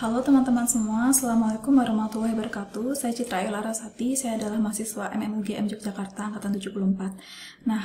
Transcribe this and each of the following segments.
Halo teman-teman semua, Assalamualaikum warahmatullahi wabarakatuh. Saya Citra Ayla Rasati, saya adalah mahasiswa MMUGM Yogyakarta Angkatan 74. Nah,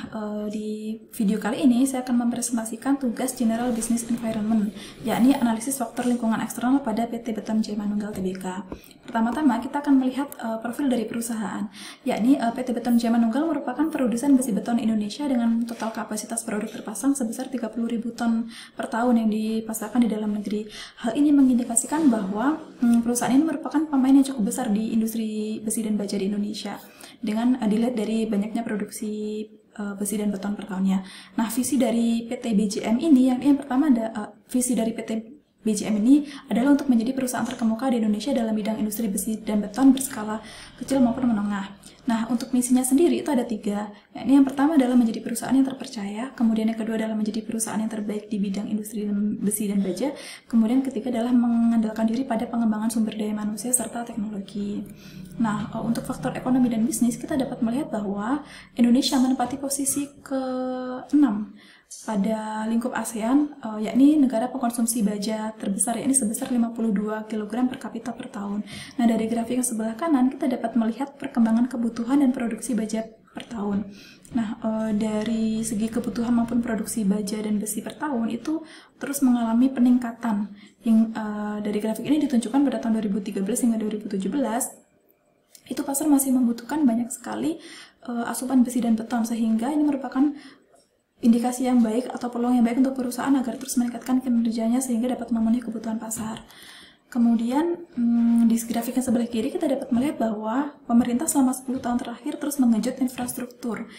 di video kali ini saya akan mempresentasikan tugas General Business Environment, yakni analisis faktor lingkungan eksternal pada PT Beton Jaya Manunggal Tbk. Pertama-tama kita akan melihat profil dari perusahaan, yakni PT Beton Jaya Manunggal merupakan produsen besi beton Indonesia dengan total kapasitas produk terpasang sebesar 30.000 ton per tahun yang dipasarkan di dalam negeri. Hal ini mengindikasikan bahwa perusahaan ini merupakan pemain yang cukup besar di industri besi dan baja di Indonesia dengan dilihat dari banyaknya produksi besi dan beton per tahunnya. Nah, visi dari PT BJM ini yang pertama ada visi dari PT BJM ini adalah untuk menjadi perusahaan terkemuka di Indonesia dalam bidang industri besi dan beton berskala kecil maupun menengah. Nah, untuk misinya sendiri itu ada 3. Yakni yang pertama adalah menjadi perusahaan yang terpercaya, kemudian yang kedua adalah menjadi perusahaan yang terbaik di bidang industri besi dan baja, kemudian ketiga adalah mengandalkan diri pada pengembangan sumber daya manusia serta teknologi. Nah, untuk faktor ekonomi dan bisnis kita dapat melihat bahwa Indonesia menempati posisi ke-6 pada lingkup ASEAN, yakni negara pengkonsumsi baja terbesar, yakni sebesar 52 kg per kapita per tahun. Nah, dari grafik yang sebelah kanan kita dapat melihat perkembangan kebutuhan dan produksi baja per tahun. Nah, dari segi kebutuhan maupun produksi baja dan besi per tahun itu terus mengalami peningkatan. Yang dari grafik ini ditunjukkan pada tahun 2013 hingga 2017 itu pasar masih membutuhkan banyak sekali asupan besi dan beton, sehingga ini merupakan indikasi yang baik atau peluang yang baik untuk perusahaan agar terus meningkatkan kinerjanya sehingga dapat memenuhi kebutuhan pasar. Kemudian di grafik yang sebelah kiri kita dapat melihat bahwa pemerintah selama 10 tahun terakhir terus menggenjot infrastruktur.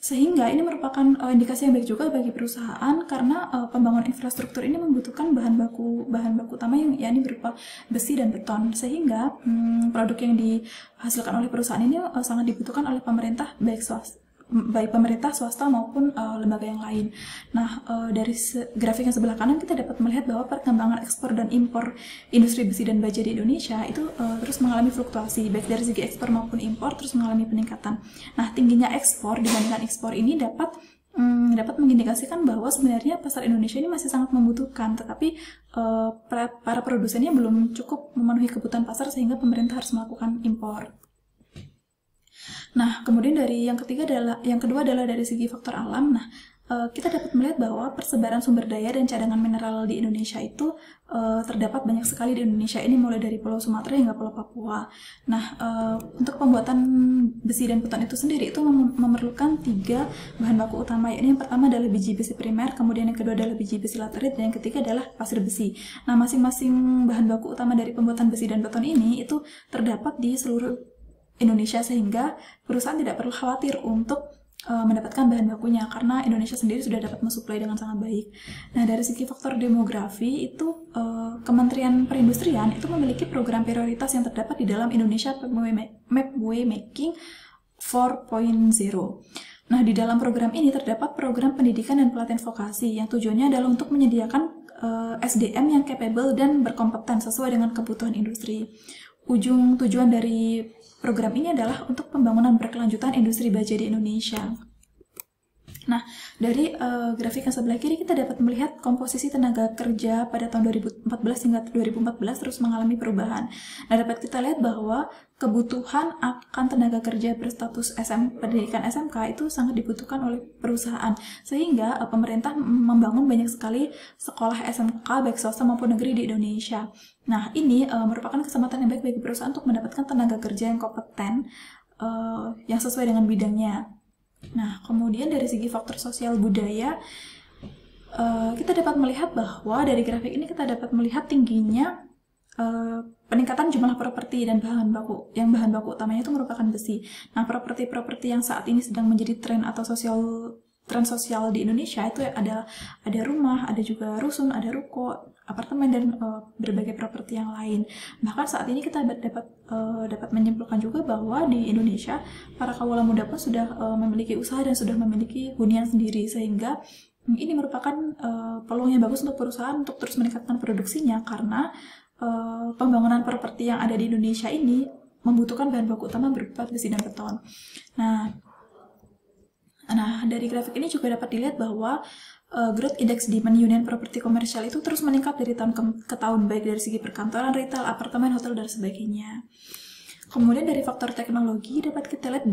Sehingga ini merupakan indikasi yang baik juga bagi perusahaan karena pembangunan infrastruktur ini membutuhkan bahan baku utama yang yakni berupa besi dan beton, sehingga produk yang dihasilkan oleh perusahaan ini sangat dibutuhkan oleh pemerintah baik pemerintah swasta maupun lembaga yang lain. Nah, dari grafik yang sebelah kanan kita dapat melihat bahwa perkembangan ekspor dan impor industri besi dan baja di Indonesia itu terus mengalami fluktuasi, baik dari segi ekspor maupun impor terus mengalami peningkatan. Nah, tingginya ekspor dibandingkan ekspor ini dapat mengindikasikan bahwa sebenarnya pasar Indonesia ini masih sangat membutuhkan, tetapi para produsennya belum cukup memenuhi kebutuhan pasar sehingga pemerintah harus melakukan impor. Nah, kemudian dari yang kedua adalah dari segi faktor alam. Nah, kita dapat melihat bahwa persebaran sumber daya dan cadangan mineral di Indonesia itu terdapat banyak sekali di Indonesia ini, mulai dari Pulau Sumatera hingga Pulau Papua. Nah, untuk pembuatan besi dan beton itu sendiri itu memerlukan 3 bahan baku utama, yakni yang pertama adalah biji besi primer, kemudian yang kedua adalah biji besi laterit, dan yang ketiga adalah pasir besi. Nah, masing-masing bahan baku utama dari pembuatan besi dan beton ini itu terdapat di seluruh Indonesia, sehingga perusahaan tidak perlu khawatir untuk mendapatkan bahan bakunya karena Indonesia sendiri sudah dapat mensuplai dengan sangat baik. Nah, dari segi faktor demografi itu Kementerian Perindustrian itu memiliki program prioritas yang terdapat di dalam Indonesia Mapway Making 4.0. Nah, di dalam program ini terdapat program pendidikan dan pelatihan vokasi yang tujuannya adalah untuk menyediakan SDM yang capable dan berkompeten sesuai dengan kebutuhan industri. Tujuan dari program ini adalah untuk pembangunan berkelanjutan industri baja di Indonesia. Nah, dari grafik yang sebelah kiri kita dapat melihat komposisi tenaga kerja pada tahun 2014 hingga 2014 terus mengalami perubahan. Nah, dapat kita lihat bahwa kebutuhan akan tenaga kerja berstatus pendidikan SMK itu sangat dibutuhkan oleh perusahaan, sehingga pemerintah membangun banyak sekali sekolah SMK baik swasta maupun negeri di Indonesia. Nah, ini merupakan kesempatan yang baik bagi perusahaan untuk mendapatkan tenaga kerja yang kompeten yang sesuai dengan bidangnya. Nah, kemudian dari segi faktor sosial budaya, kita dapat melihat bahwa dari grafik ini kita dapat melihat tingginya peningkatan jumlah properti dan bahan baku utamanya itu merupakan besi. Nah, properti yang saat ini sedang menjadi tren sosial di Indonesia itu ada rumah, ada juga rusun, ada ruko, apartemen, dan berbagai properti yang lain. Bahkan saat ini kita dapat menyimpulkan juga bahwa di Indonesia para kawula muda pun sudah memiliki usaha dan sudah memiliki hunian sendiri, sehingga ini merupakan peluang yang bagus untuk perusahaan untuk terus meningkatkan produksinya karena pembangunan properti yang ada di Indonesia ini membutuhkan bahan baku utama berupa besi dan beton. Nah, dari grafik ini juga dapat dilihat bahwa growth index demand union properti komersial itu terus meningkat dari tahun ke tahun, baik dari segi perkantoran, retail, apartemen, hotel, dan sebagainya. Kemudian dari faktor teknologi dapat kita lihat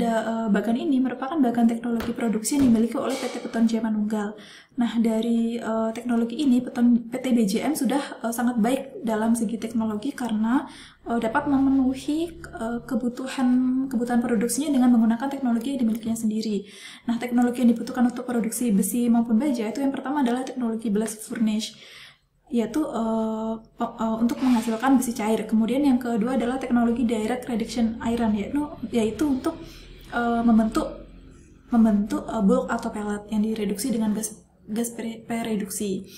bagan ini merupakan bagan teknologi produksi yang dimiliki oleh PT Beton Jaya Manunggal. Nah, dari teknologi ini PT BJM sudah sangat baik dalam segi teknologi karena dapat memenuhi kebutuhan produksinya dengan menggunakan teknologi yang dimilikinya sendiri. Nah, teknologi yang dibutuhkan untuk produksi besi maupun baja itu yang pertama adalah teknologi blast furnace, yaitu untuk menghasilkan besi cair. Kemudian yang kedua adalah teknologi direct reduction iron, yaitu untuk membentuk bulk atau pellet yang direduksi dengan gas pereduksi.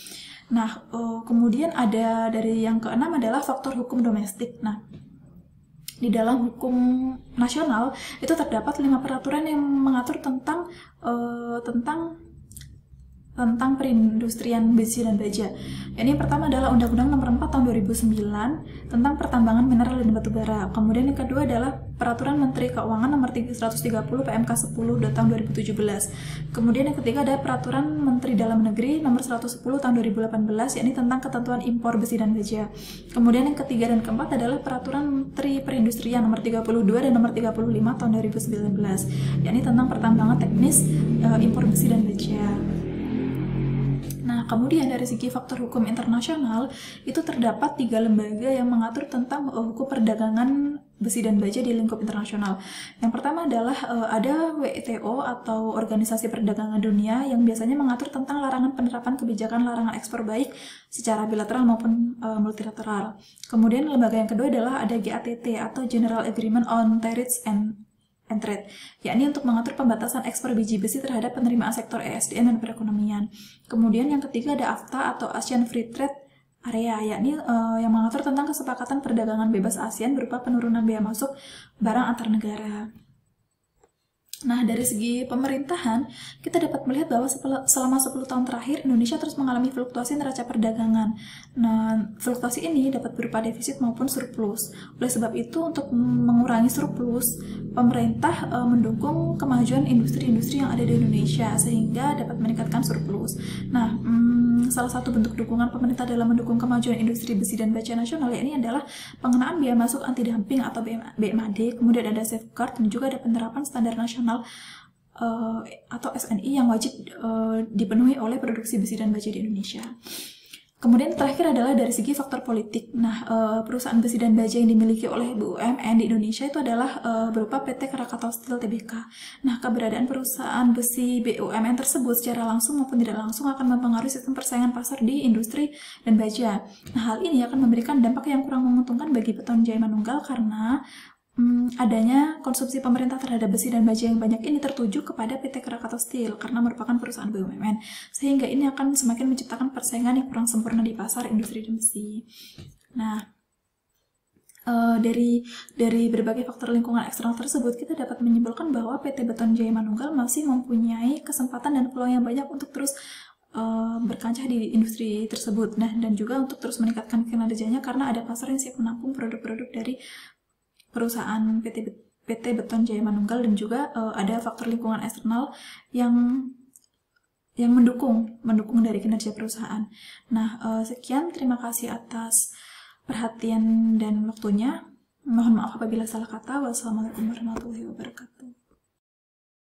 Nah, kemudian ada dari yang keenam adalah faktor hukum domestik. Nah, di dalam hukum nasional itu terdapat 5 peraturan yang mengatur tentang perindustrian besi dan baja. Ini yang pertama adalah Undang-Undang Nomor 4 Tahun 2009 tentang pertambangan mineral dan batu bara. Kemudian yang kedua adalah Peraturan Menteri Keuangan Nomor 130 PMK 10 Tahun 2017. Kemudian yang ketiga ada Peraturan Menteri Dalam Negeri Nomor 110 Tahun 2018, yakni tentang ketentuan impor besi dan baja. Kemudian yang ketiga dan keempat adalah Peraturan Menteri Perindustrian Nomor 32 dan Nomor 35 Tahun 2019, yakni tentang pertambangan teknis impor besi dan baja. Nah, kemudian dari segi faktor hukum internasional, itu terdapat 3 lembaga yang mengatur tentang hukum perdagangan besi dan baja di lingkup internasional. Yang pertama adalah ada WTO atau Organisasi Perdagangan Dunia yang biasanya mengatur tentang larangan penerapan kebijakan larangan ekspor baik secara bilateral maupun multilateral. Kemudian lembaga yang kedua adalah ada GATT atau General Agreement on Tariffs and Trade, yakni untuk mengatur pembatasan ekspor biji besi terhadap penerimaan sektor ESDM dan perekonomian. Kemudian yang ketiga ada AFTA atau Asian Free Trade Area, yakni yang mengatur tentang kesepakatan perdagangan bebas ASEAN berupa penurunan biaya masuk barang antar negara. Nah, dari segi pemerintahan, kita dapat melihat bahwa selama 10 tahun terakhir, Indonesia terus mengalami fluktuasi neraca perdagangan. Nah, fluktuasi ini dapat berupa defisit maupun surplus. Oleh sebab itu, untuk mengurangi surplus, pemerintah mendukung kemajuan industri-industri yang ada di Indonesia, sehingga dapat meningkatkan surplus. Nah, salah satu bentuk dukungan pemerintah dalam mendukung kemajuan industri besi dan baja nasional, yakni adalah pengenaan biaya masuk anti-dumping atau BMAD, kemudian ada safeguard, dan juga ada penerapan standar nasional atau SNI yang wajib dipenuhi oleh produksi besi dan baja di Indonesia. Kemudian terakhir adalah dari segi faktor politik. Nah, perusahaan besi dan baja yang dimiliki oleh BUMN di Indonesia itu adalah berupa PT Krakatau Steel Tbk. Nah, keberadaan perusahaan besi BUMN tersebut secara langsung maupun tidak langsung akan mempengaruhi sistem persaingan pasar di industri dan baja. Nah, hal ini akan memberikan dampak yang kurang menguntungkan bagi Beton Jaya Manunggal karena adanya konsumsi pemerintah terhadap besi dan baja yang banyak ini tertuju kepada PT Krakatau Steel karena merupakan perusahaan BUMN, sehingga ini akan semakin menciptakan persaingan yang kurang sempurna di pasar industri dan besi. Nah, dari berbagai faktor lingkungan eksternal tersebut, kita dapat menyimpulkan bahwa PT Beton Jaya Manunggal masih mempunyai kesempatan dan peluang yang banyak untuk terus berkancah di industri tersebut. Nah, dan juga untuk terus meningkatkan kinerjanya karena ada pasar yang siap menampung produk-produk dari perusahaan PT Beton Jaya Manunggal, dan juga ada faktor lingkungan eksternal yang mendukung dari kinerja perusahaan. Nah, sekian, terima kasih atas perhatian dan waktunya. Mohon maaf apabila salah kata. Wassalamualaikum warahmatullahi wabarakatuh.